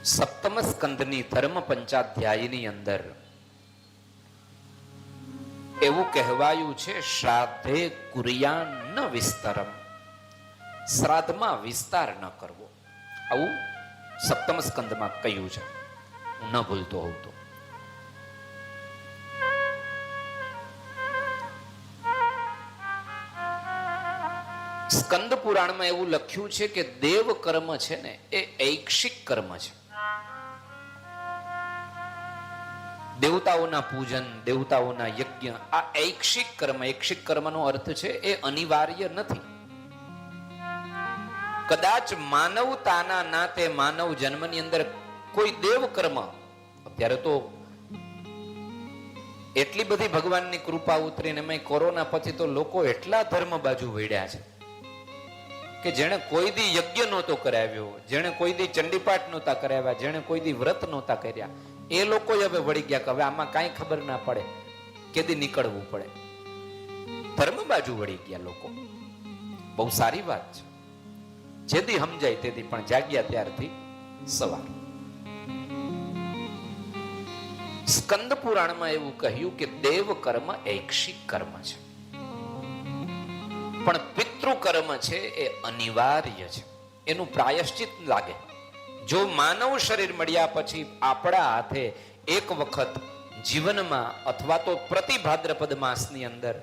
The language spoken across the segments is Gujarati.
સપ્તમ સ્કંદની ધર્મ પંચાધ્યાયની અંદર એવું કહેવાયું છે, શ્રાદ્ધે કુર્યાન ન વિસ્તરમ, શ્રાદ્ધમાં વિસ્તાર ન કરવો, આવું સપ્તમ સ્કંદમાં કહ્યું છે. હું ન ભૂલતો હોઉં તો સ્કંદ પુરાણમાં એવું લખ્યું છે કે દેવ કર્મ છે ને એ ઐક્ષિક કર્મ છે. દેવતાઓના પૂજન, દેવતાઓના યજ્ઞ, આ ઐક્ષિક કર્મ. ઐક્ષિક કર્મનો અર્થ છે એ અનિવાર્ય નથી. કદાચ માનવતાના નાતે માનવ જન્મની અંદર કોઈ દેવ કર્મ, અત્યારે તો એટલી બધી ભગવાનની કૃપા ઉતરીને એમાં કોરોના પછી તો લોકો એટલા ધર્મ બાજુ વળ્યા છે કે જેણે કોઈ દી યજ્ઞ નહોતો કરાવ્યો, જેણે કોઈ દી ચંડીપાઠ નહોતા કરાવ્યા, જેણે કોઈ દી વ્રત નહોતા કર્યા, એ લોકો હવે વળી ગયા કે હવે આમાં કાંઈ ખબર ના પડે, કેદી નીકળવું પડે. ધર્મ બાજુ વળી ગયા લોકો. બહુ સારી વાત છે. જેદી સમજાય તેદી, પણ જાગ્યા ત્યારથી સવાર. સ્કંદ પુરાણમાં એવું કહ્યું કે દેવ કર્મ ઐક્ષિક કર્મ છે, પણ પિતૃ કર્મ છે એ અનિવાર્ય છે. એનું પ્રાયશ્ચિત લાગે. જો માનવ શરીર મળ્યા પછી આપણા હાથે એક વખત જીવનમાં અથવા તો પ્રતિભાદ્રપદ માસની અંદર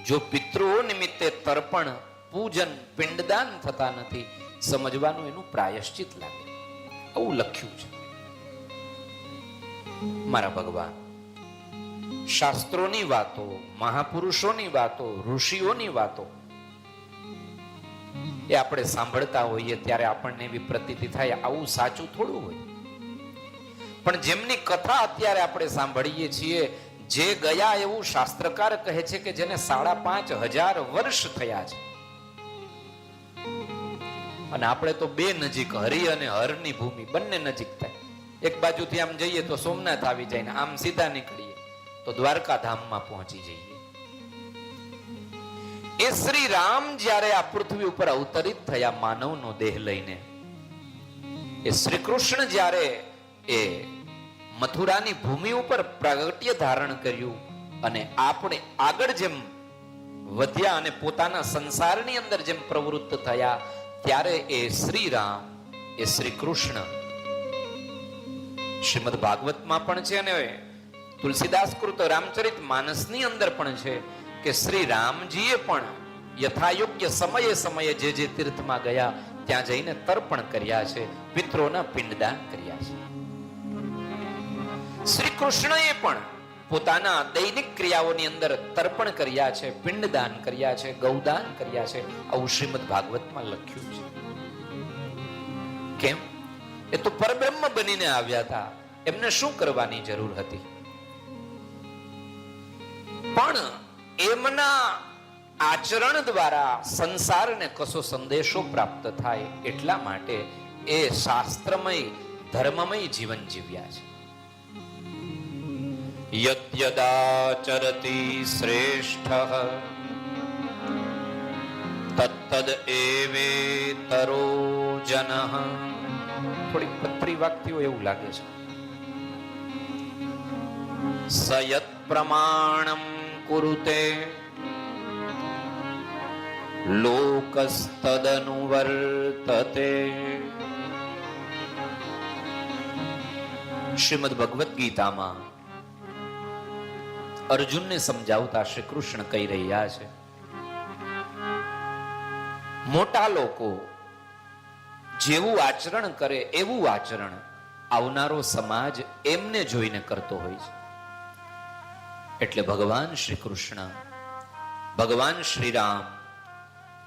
જો પિતૃઓ નિમિત્તે તર્પણ, પૂજન, પિંડદાન થતા નથી, સમજવાનું એનું પ્રાયશ્ચિત લાગે. આવું લખ્યું છે. મારા ભગવાન શાસ્ત્રોની વાતો, મહાપુરુષોની વાતો, ઋષિઓની વાતો એ આપણે સાંભળતા હોઈએ ત્યારે આપણને એવી પ્રતીતિ થાય આવું સાચું થોડું હોય. પણ જેમની કથા અત્યારે આપણે સાંભળીએ છીએ, જે ગયા એવું શાસ્ત્રકાર કહે છે કે જેને 5,500 વર્ષ થયા છે, અને આપણે તો બે નજીક, હરિ અને હરની ભૂમિ બંને નજીક થાય. એક બાજુથી આમ જઈએ તો સોમનાથ આવી જાય ને આમ સીધા નીકળીએ તો દ્વારકા ધામમાં પહોંચી જઈએ. એ શ્રી રામ જ્યારે આ પૃથ્વી ઉપર અવતરિત થયા માનવનો દેહ લઈને, એ શ્રી કૃષ્ણ જ્યારે એ મથુરાની ભૂમિ ઉપર પ્રાગટ્ય ધારણ કર્યું અને આપણે આગળ જેમ વધ્યા અને પોતાના સંસારની અંદર જેમ પ્રવૃત્ત થયા, ત્યારે એ શ્રી રામ, એ શ્રી કૃષ્ણ શ્રીમદ ભાગવતમાં પણ છે અને તુલસીદાસ કૃત રામચરિત માનસની અંદર પણ છે કે શ્રી રામજીએ પણ યથાયોગ્ય સમયે સમયે જે જે તીર્થમાં ગયા ત્યાં જઈને તર્પણ કર્યા છે, પિતૃઓના પિંડદાન કર્યા છે. શ્રી કૃષ્ણએ પણ પોતાના દૈનિક ક્રિયાઓની અંદર તર્પણ કર્યા છે, પિંડદાન કર્યા છે, ગૌદાન કર્યા છે. આવું શ્રીમદ ભાગવતમાં લખ્યું છે. કેમ? એ તો પરબ્રહ્મ બનીને આવ્યા હતા, એમને શું કરવાની જરૂર હતી? પણ એમના આચરણ દ્વારા સંસારને કશો સંદેશો પ્રાપ્ત થાય એટલા માટે એ શાસ્ત્રમય, ધર્મમય જીવન જીવ્યા છે. યદ્યદાચરતિ શ્રેષ્ઠઃ તત્તદ એવેતરો જનઃ. થોડી પત્રી વાગતી હોય એવું લાગે છે. સયત પ્રમાણમ કુરુતે લોકસ્તદનુવર્તતે. શ્રીમદ ભગવદ્ ગીતામાં અર્જુનને સમજાવતા શ્રી કૃષ્ણ કહી રહ્યા છે, મોટા લોકો જેવું આચરણ કરે એવું આચરણ આવનારો સમાજ એમને જોઈને કરતો હોય છે. એટલે ભગવાન શ્રી કૃષ્ણ, ભગવાન શ્રી રામ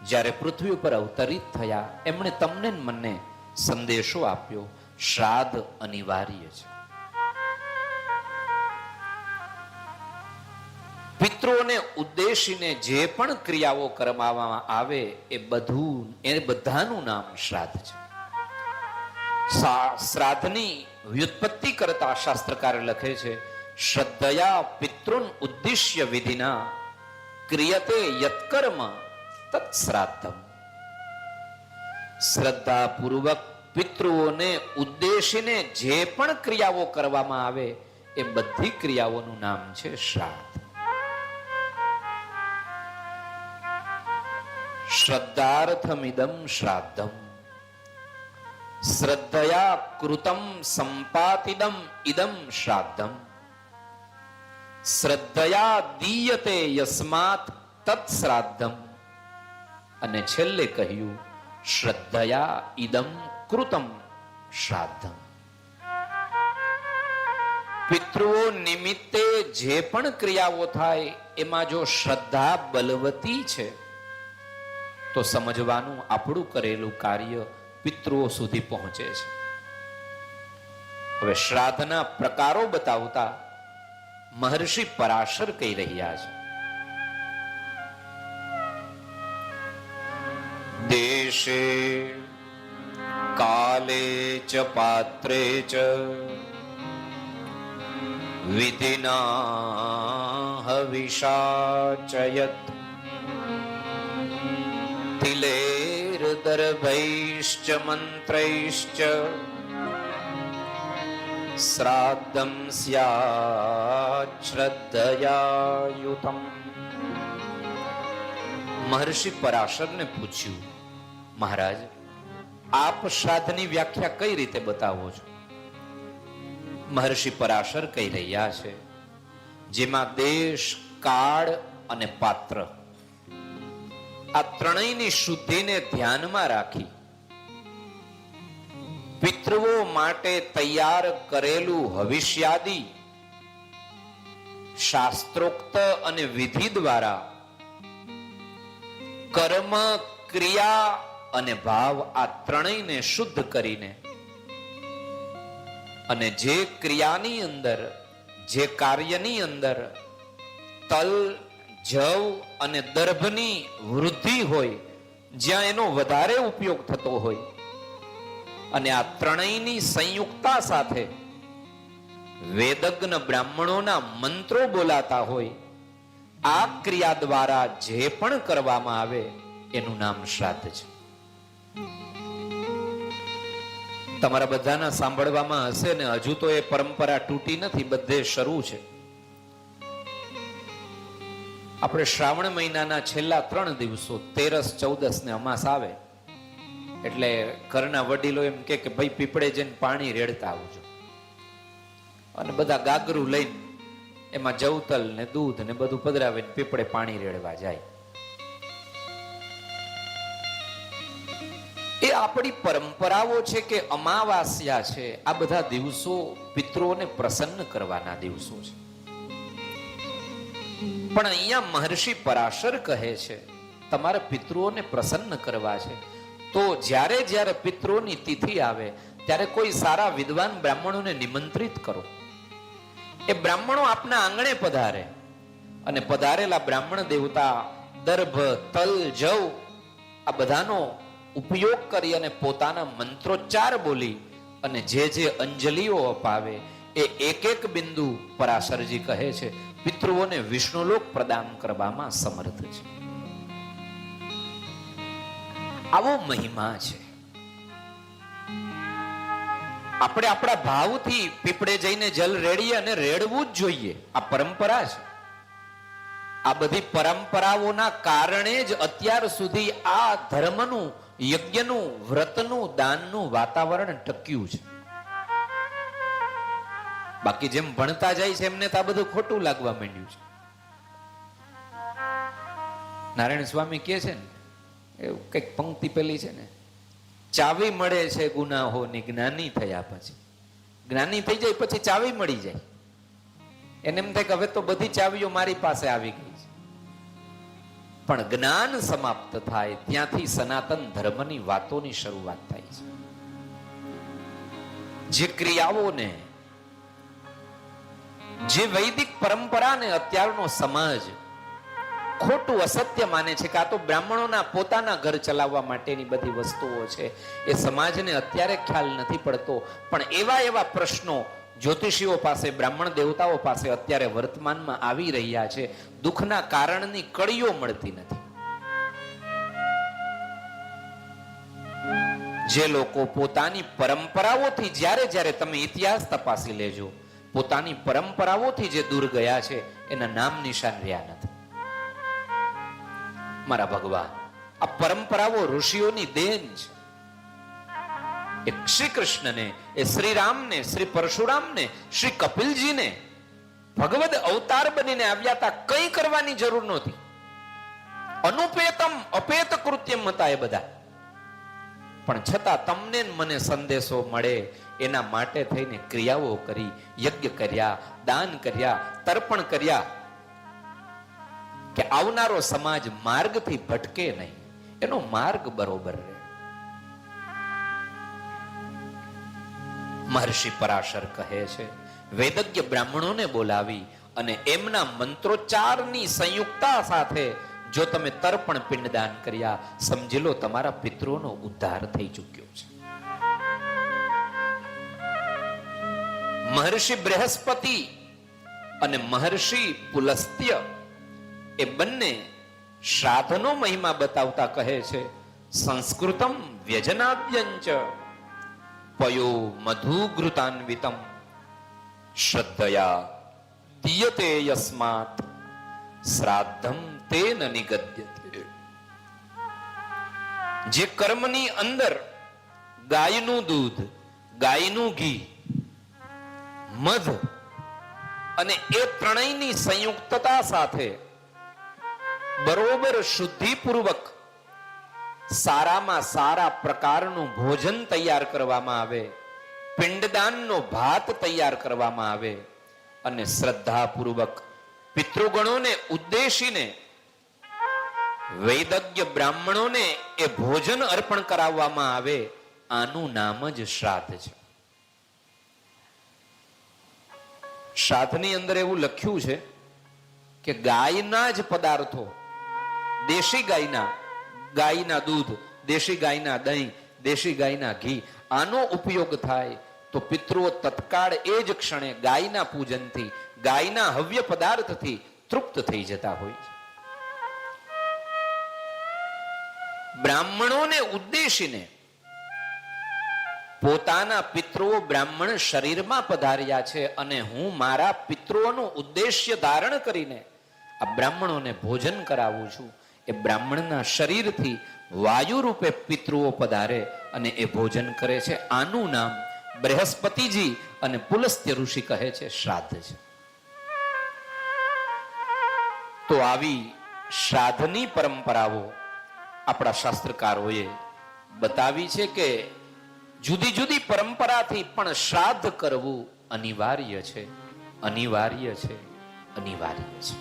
જ્યારે પૃથ્વી ઉપર અવતરિત થયા, એમણે તમને મને સંદેશો આપ્યો, શ્રાદ્ધ અનિવાર્ય છે. પિતૃઓને ઉદ્દેશીને જે પણ ક્રિયાઓ કરવામાં આવે એ બધાનું નામ શ્રાદ્ધ છે. શ્રાદ્ધની વ્યુત્પત્તિ કરતા શાસ્ત્રકાર લખે છે, શ્રદ્ધયા પિતૃન ઉદ્દિશ્ય વિધિના ક્રિયતે યત્કર્મ તત્ શ્રાદ્ધમ. શ્રદ્ધા પૂર્વક પિતૃઓને ઉદ્દેશીને જે પણ ક્રિયાઓ કરવામાં આવે એ બધી ક્રિયાઓનું નામ છે શ્રાદ્ધ. શ્રદ્ધાર્થમિદમ શ્રાદ્ધમ શ્રદ્ધયા કૃતમ સંપાતિદમ ઇદમ શ્રાદ્ધમ શ્રદ્ધયા દીયતે યસ્માત તત્ શ્રાદ્ધમ. અને છેલ્લે કહ્યું શ્રદ્ધયા ઇદમ કૃતમ શ્રાદ્ધમ. પિતૃઓ નિમિત્તે જે પણ ક્રિયાઓ થાય એમાં જો શ્રદ્ધા બલવતી છે તો સમજવાનું આપણું કરેલું કાર્ય પિતૃઓ સુધી પહોંચે છે. હવે શ્રાદ્ધના પ્રકારો બતાવતા મહર્ષિ પરાશર કહી રહ્યા છે, દેશે કાલે ચ પાત્રે ચ વિધિના હવિષાચયત તિલેર્દર્ભૈશ્ચ મંત્રૈશ્ચ શ્રાદ્ધમ સ્યાત શ્રદ્ધયાયુતમ. મહર્ષિ પરાશરને પૂછ્યું, મહારાજ આપ શ્રાદ્ધની વ્યાખ્યા કઈ રીતે બતાવો છો? મહર્ષિ પરાશર કહી રહ્યા છે, જેમાં દેશ, કાળ અને પાત્ર આ ત્રણેયની શુદ્ધિને ધ્યાનમાં રાખી પિતૃઓ માટે તૈયાર કરેલું હવિષ્યાદિ શાસ્ત્રોક્ત અને વિધિ દ્વારા કર્મ, ક્રિયા અને ભાવ આ ત્રણેયને શુદ્ધ કરીને અને જે ક્રિયાની અંદર, જે કાર્યની અંદર તલ, જવ અને દર્ભની વૃદ્ધિ હોય, જ્યાં એનો વધારે ઉપયોગ થતો હોય અને આ ત્રણેયની સંયુક્તતા સાથે વેદજ્ઞ બ્રાહ્મણોના મંત્રો બોલાતા હોય, આ ક્રિયા દ્વારા જે પણ કરવામાં આવે એનું નામ શ્રાદ્ધ છે. તમારા બધાના સાંભળવામાં હશે ને, હજુ તો એ પરંપરા તૂટી નથી, બધે શરૂ છે. આપણે શ્રાવણ મહિનાના છેલ્લા 3 દિવસો 13, 14 ને અમાસ આવે એટલે ઘરના વડીલો એમ કે ભાઈ પીપળે જઈને પાણી રેડતા આવજો, અને બધા ગાગરું લઈને એમાં જવતલ ને દૂધ ને બધું પધરાવીને પીપળે પાણી રેડવા જાય. એ આપણી પરંપરાઓ છે કે અમાવાસ્યા છે, આ બધા દિવસો પિતૃઓને પ્રસન્ન કરવાના દિવસો છે. પણ અહીંયા મહર્ષિ પરાશર કહે છે, તમારે પિતૃઓને પ્રસન્ન કરવા છે તો જ્યારે જ્યારે પિતૃઓની તિથિ આવે ત્યારે કોઈ સારા વિદ્વાન બ્રાહ્મણોને નિમંત્રિત કરો. એ બ્રાહ્મણો આપના આંગણે પધારે અને પધારેલા બ્રાહ્મણ દેવતા દર્ભ, તલ, જવ આ બધાનો ઉપયોગ કરી અને પોતાના મંત્રોચ્ચાર બોલી અને જે જે અંજલિઓ અપાવે એ એક એક બિંદુ પરાશરજી કહે છે પિતૃઓને વિષ્ણુલોક પ્રદાન કરવામાં સમર્થ છે. આવો મહિમા છે. આપણે આપણા ભાવથી પીપળે જઈને જલ રેડીએ અને રેડવું જ જોઈએ, આ પરંપરા છે. આ બધી પરંપરાઓના કારણે જ અત્યાર સુધી આ ધર્મનું, યજ્ઞનું, વ્રતનું, દાનનું વાતાવરણ ટક્યું છે. બાકી જેમ ભણતા જાય છે એમને તો આ બધું ખોટું લાગવા માંડ્યું છે. નારાયણ સ્વામી કહે છે ને, એવું કઈક પંક્તિ પેલી છે ને, ચાવી મળે છે ગુનાહોની જ્ઞાની થયા પછી. જ્ઞાની થઈ જાય પછી ચાવી મળી જાય. એને એમ થાય કે હવે તો બધી ચાવીઓ મારી પાસે આવી ગઈ છે. પણ જ્ઞાન સમાપ્ત થાય ત્યાંથી સનાતન ધર્મની વાતોની શરૂઆત થાય છે. જે ક્રિયાઓને, જે વૈદિક પરંપરાને અત્યારનો સમાજ ખોટું, અસત્ય માને છે કે આ તો બ્રાહ્મણોના પોતાના ઘર ચલાવવા માટેની બધી વસ્તુઓ છે, એ સમાજને અત્યારે ખ્યાલ નથી પડતો. પણ એવા એવા પ્રશ્નો જ્યોતિષીઓ પાસે, બ્રાહ્મણ દેવતાઓ પાસે અત્યારે વર્તમાનમાં આવી રહ્યા છે. દુઃખના કારણની કડીઓ મળતી નથી. જે લોકો પોતાની પરંપરાઓથી જ્યારે જ્યારે તમે ઇતિહાસ તપાસી લેજો, પોતાની પરંપરાઓથી જે દૂર ગયા છે એના નામ નિશાન રહ્યા નથી. મારા ભગવાન, આ પરંપરાઓ ઋષિઓની દેન છે. એ શ્રી કૃષ્ણને, એ શ્રી રામને, શ્રી પરશુરામને, શ્રી કપિલજીને ભગવદ અવતાર બનીને આવ્યા હતા, કંઈ કરવાની જરૂર નહોતી. અનુપેતમ અપેત કૃત્યમ હતા એ બધા. પણ છતાં તમને મને સંદેશો મળે એના માટે થઈને ક્રિયાઓ કરી, યજ્ઞ કર્યા, દાન કર્યા, તર્પણ કર્યા, કે આવનારો સમાજ માર્ગથી ભટકે નહીં, એનો માર્ગ બરોબર રહે. મહર્ષિ પરાશર કહે છે, વેદજ્ઞ બ્રાહ્મણોને બોલાવી અને એમના મંત્રોચ્ચારની સંયુક્તા સાથે જો તમે તર્પણ પિંડદાન કર્યા, સમજી લો તમારા પિતૃઓનો ઉદ્ધાર થઈ ચૂક્યો છે. મહર્ષિ બૃહસ્પતિ અને મહર્ષિ પુલસ્ત્ય એ બંને શ્રાદ્ધનો મહિમા બતાવતા કહે છે, સંસ્કૃતમ વ્યજનાદ્યંચ પયો મધુઘૃતાન્વિતમ શ્રદ્ધયા દીયતે યસ્માત શ્રાદ્ધમ તેન નિગદ્યતે. જે કર્મની અંદર ગાયનું દૂધ, ગાયનું ઘી, મધ અને એ ત્રણેયની સંયુક્તતા સાથે બરોબર શુદ્ધિપૂર્વક સારામાં સારા પ્રકારનું ભોજન તૈયાર કરવામાં આવે, પિંડદાનનો ભાત તૈયાર કરવામાં આવે અને શ્રદ્ધાપૂર્વક પિતૃગણોને ઉદ્દેશીને વૈદજ્ઞ બ્રાહ્મણોને એ ભોજન અર્પણ કરાવવામાં આવે, આનું નામ જ શ્રાદ્ધ છે. શ્રાદ્ધની અંદર એવું લખ્યું છે કે ગાયના જ પદાર્થો, દેશી ગાયના દૂધ, દેશી ગાયના દહીં, દેશી ગાયના ઘી, આનો ઉપયોગ થાય તો પિતૃઓ તત્કાળ એ જ ક્ષણે ગાયના પૂજનથી, ગાયના હવ્ય પદાર્થથી તૃપ્ત થઈ જતા હોય છે. બ્રાહ્મણોને ઉદ્દેશીને પોતાના પિતૃઓ બ્રાહ્મણ શરીરમાં પધાર્યા છે અને હું મારા પિતૃઓનું ઉદ્દેશ્ય ધારણ કરીને આ બ્રાહ્મણોને ભોજન કરાવું છું. એ બ્રાહ્મણના શરીરથી વાયુ રૂપે પિતૃઓ પધારે અને એ ભોજન કરે છે. આનું નામ બૃહસ્પતિજી અને પુલસ્ત્ય ઋષિ કહે છે શ્રાદ્ધ છે. તો આવી શ્રાદ્ધની પરંપરાઓ આપણા શાસ્ત્રકારોએ બતાવી છે કે જુદી જુદી પરંપરાથી પણ શ્રાદ્ધ કરવું અનિવાર્ય છે, અનિવાર્ય છે, અનિવાર્ય છે.